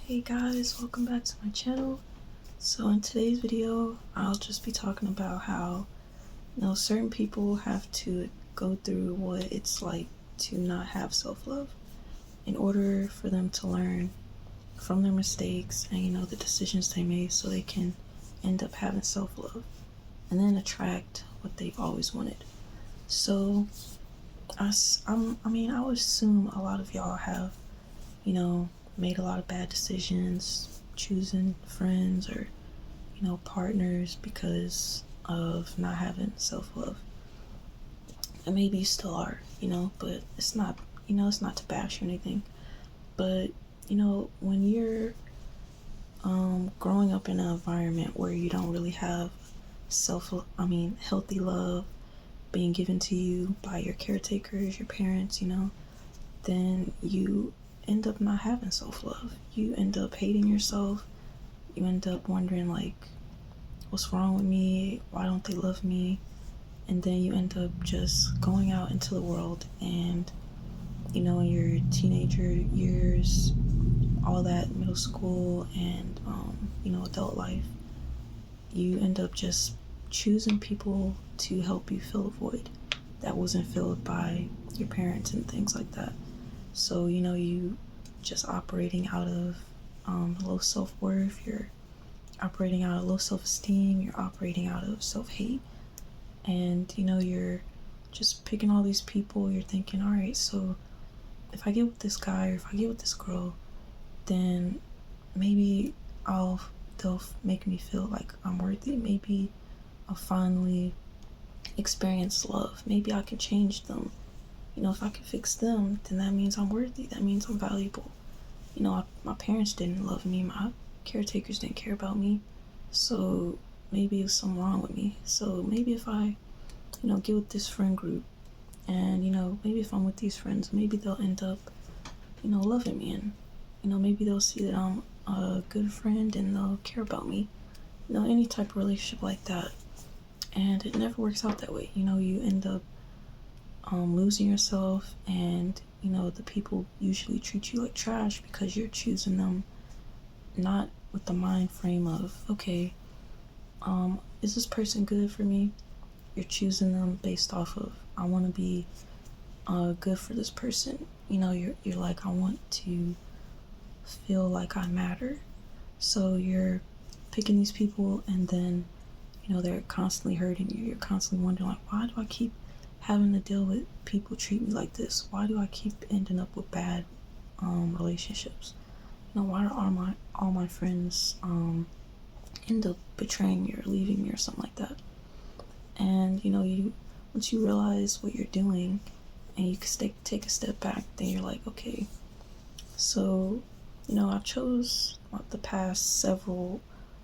Hey guys, welcome back to my channel. So in today's video, I'll just be talking about how, certain people have to go through what it's like to not have self-love in order for them to learn from their mistakes and, the decisions they made so they can end up having self-love and then attract what they've always wanted. So I would assume a lot of y'all have, made a lot of bad decisions, choosing friends or, partners because of not having self love. And maybe you still are, but it's not to bash or anything. But, when you're growing up in an environment where you don't really have healthy love being given to you by your caretakers, your parents, then you end up not having self-love. You end up hating yourself. You end up wondering, like, what's wrong with me? Why don't they love me? And then you end up just going out into the world and, in your teenager years, all that middle school and, adult life, you end up just choosing people to help you fill a void that wasn't filled by your parents and things like that. So, you just operating out of low self-worth, you're operating out of low self-esteem, you're operating out of self-hate, and, you're just picking all these people, you're thinking, all right, so if I get with this guy or if I get with this girl, then maybe they'll make me feel like I'm worthy. Maybe I'll finally experience love. Maybe I can change them. If I can fix them, then that means I'm worthy. That means I'm valuable. My parents didn't love me. My caretakers didn't care about me. So maybe there's something wrong with me. So maybe if I, get with this friend group and, maybe if I'm with these friends, maybe they'll end up, loving me. And, maybe they'll see that I'm a good friend and they'll care about me. Any type of relationship like that. And it never works out that way. You end up losing yourself, and the people usually treat you like trash because you're choosing them not with the mind frame of, okay, is this person good for me? You're choosing them based off of, I want to be good for this person. You're like, I want to feel like I matter. So you're picking these people, and then they're constantly hurting you. You're constantly wondering, like, why do I keep having to deal with people treat me like this? Why do I keep ending up with bad relationships? Why do all my friends end up betraying me or leaving me or something like that? And you once you realize what you're doing and you can take a step back, then you're like, okay, so I chose the past several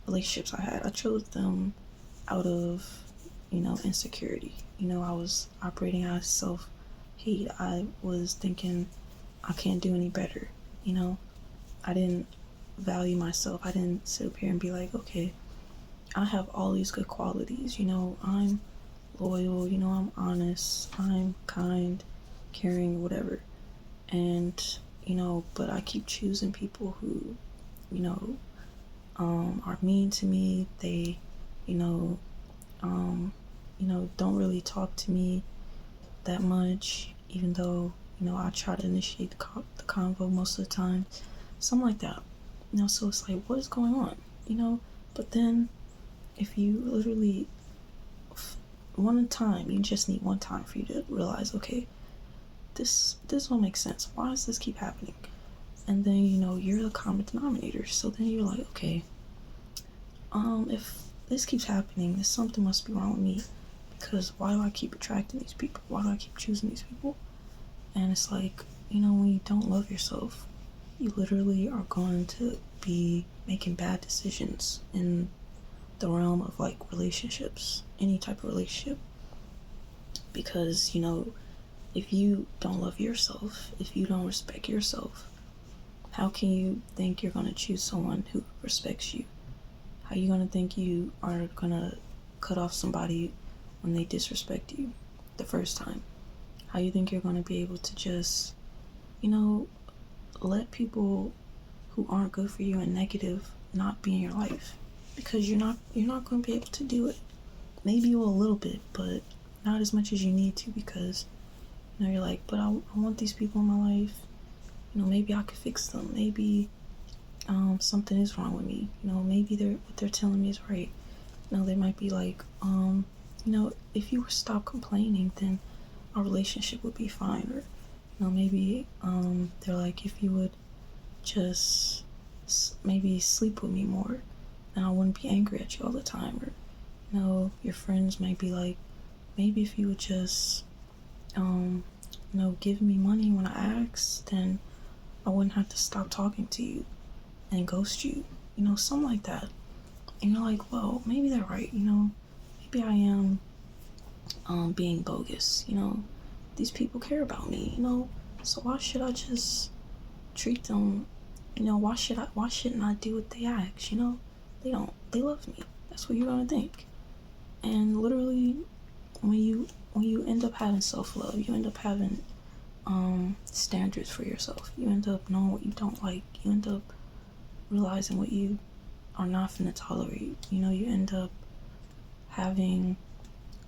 relationships I had. I chose them out of insecurity. I was operating out of self-hate. I was thinking I can't do any better. I didn't value myself. I didn't sit up here and be like, okay, I have all these good qualities. I'm loyal, I'm honest, I'm kind, caring, whatever. And but I keep choosing people who are mean to me. They don't really talk to me that much, even though, I try to initiate the convo most of the time. Something like that. So it's like, what is going on? But then if you literally, one time, you just need one time for you to realize, okay, this don't make sense. Why does this keep happening? And then, you're the common denominator. So then you're like, okay, if this keeps happening, then something must be wrong with me. Because why do I keep attracting these people? Why do I keep choosing these people? And it's like, when you don't love yourself, you literally are going to be making bad decisions in the realm of like relationships, any type of relationship. Because, if you don't love yourself, if you don't respect yourself, how can you think you're going to choose someone who respects you? How are you going to think you are going to cut off somebody when they disrespect you the first time? How you think you're going to be able to just, let people who aren't good for you and negative not be in your life, because you're not going to be able to do it. Maybe you will a little bit, but not as much as you need to, because you're like, but I want these people in my life. Maybe I could fix them. Maybe something is wrong with me. Maybe what they're telling me is right. They might be like, if you would stop complaining, then our relationship would be fine. Or maybe they're like, if you would just maybe sleep with me more, then I wouldn't be angry at you all the time. Or your friends might be like, maybe if you would just give me money when I ask, then I wouldn't have to stop talking to you and ghost you, something like that. And you're like, well, maybe they're right, maybe I am being bogus, these people care about me, so why should I just treat them, why shouldn't I do what they ask, they love me. That's what you're gonna think. And literally, when you end up having self-love, you end up having standards for yourself. You end up knowing what you don't like. You end up realizing what you are not finna tolerate. You end up having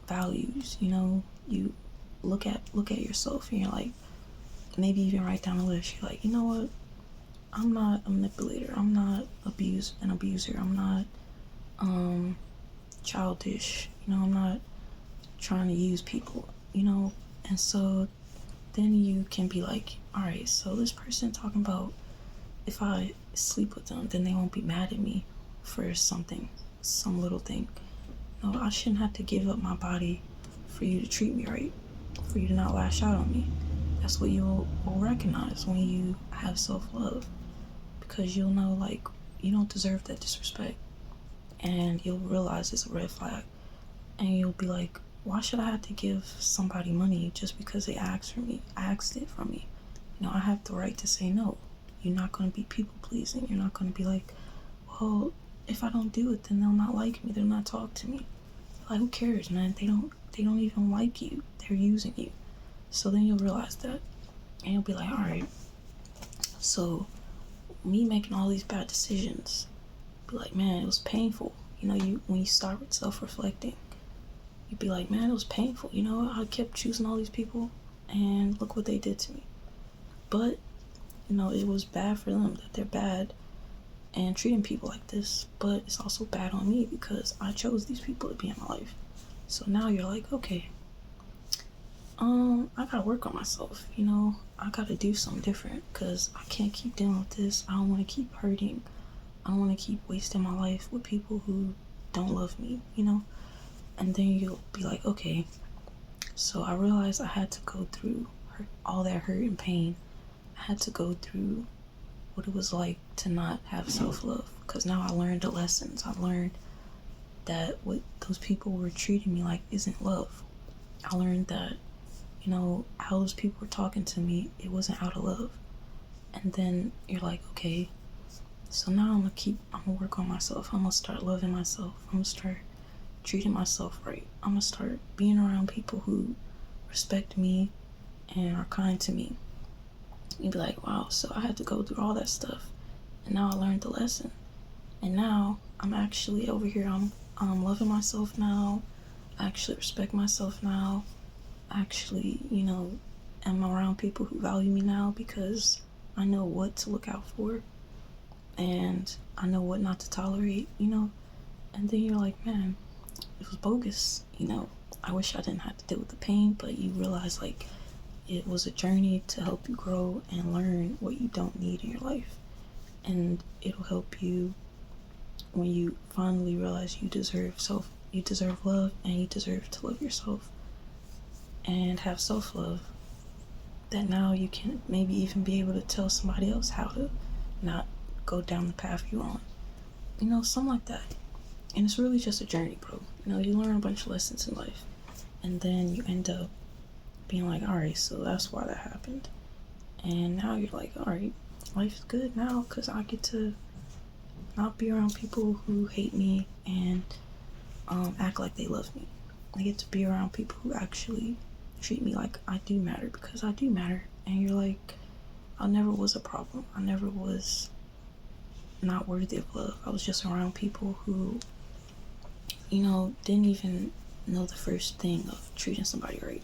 values. You look at yourself and you're like, maybe even write down a list. You're like, you know what? I'm not a manipulator. I'm not an abuser. I'm not childish. I'm not trying to use people. And so then you can be like, all right, so this person talking about if I sleep with them, then they won't be mad at me for some little thing. No, I shouldn't have to give up my body for you to treat me right, for you to not lash out on me. That's what you'll recognize when you have self-love, because you'll know, like, you don't deserve that disrespect, and you'll realize it's a red flag, and you'll be like, why should I have to give somebody money just because they asked it from me? I have the right to say no. You're not going to be people pleasing. You're not going to be like, well, if I don't do it, then they'll not like me. They'll not talk to me. Like, who cares, man? They don't even like you. They're using you. So then you'll realize that, and you'll be like, all right, so me making all these bad decisions, be like, man, it was painful. When you start with self-reflecting, you'd be like, man, it was painful. I kept choosing all these people, and look what they did to me. But it was bad for them that they're bad and treating people like this, but it's also bad on me because I chose these people to be in my life. So now you're like, okay, I gotta work on myself, I gotta do something different, because I can't keep dealing with this. I don't want to keep hurting. I don't want to keep wasting my life with people who don't love me, and then you'll be like, okay, so I realized I had to go through all that hurt and pain. I had to go through what it was like to not have self-love, because now I learned the lessons. I learned that what those people were treating me like isn't love. I learned that, how those people were talking to me, it wasn't out of love. And then you're like, okay, so now I'm gonna work on myself. I'm gonna start loving myself. I'm gonna start treating myself right. I'm gonna start being around people who respect me and are kind to me. You'd be like, wow, so I had to go through all that stuff, and now I learned the lesson, and now I'm actually over here. I'm loving myself now. I actually respect myself now. I actually, am around people who value me now, because I know what to look out for, and I know what not to tolerate, and then you're like, man, it was bogus, I wish I didn't have to deal with the pain, but you realize, like, it was a journey to help you grow and learn what you don't need in your life. And it'll help you when you finally realize you deserve love, and you deserve to love yourself and have self-love, that now you can maybe even be able to tell somebody else how to not go down the path you're on. Something like that. And it's really just a journey, bro. You learn a bunch of lessons in life, and then you end up being like, all right, so that's why that happened. And now you're like, all right, life is good now, because I get to not be around people who hate me and act like they love me. I get to be around people who actually treat me like I do matter, because I do matter. And you're like, I never was a problem. I never was not worthy of love. I was just around people who, you know, didn't even know the first thing of treating somebody right.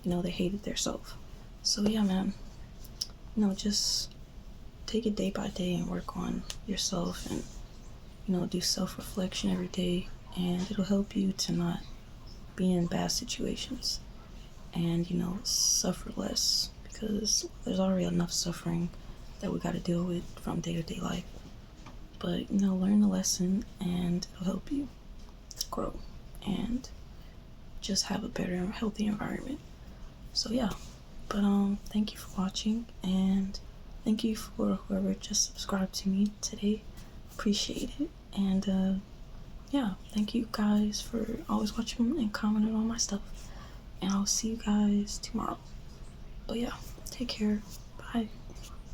You know, they hated their self. So yeah, man, you know, just take it day by day and work on yourself, and, you know, do self-reflection every day, and it'll help you to not be in bad situations and, you know, suffer less, because there's already enough suffering that we got to deal with from day-to-day life. But, you know, learn the lesson and it'll help you grow and just have a better, healthy environment. So yeah, but thank you for watching, and thank you for whoever just subscribed to me today. Appreciate it. And yeah, thank you guys for always watching and commenting on my stuff. And I'll see you guys tomorrow. But yeah, take care. Bye.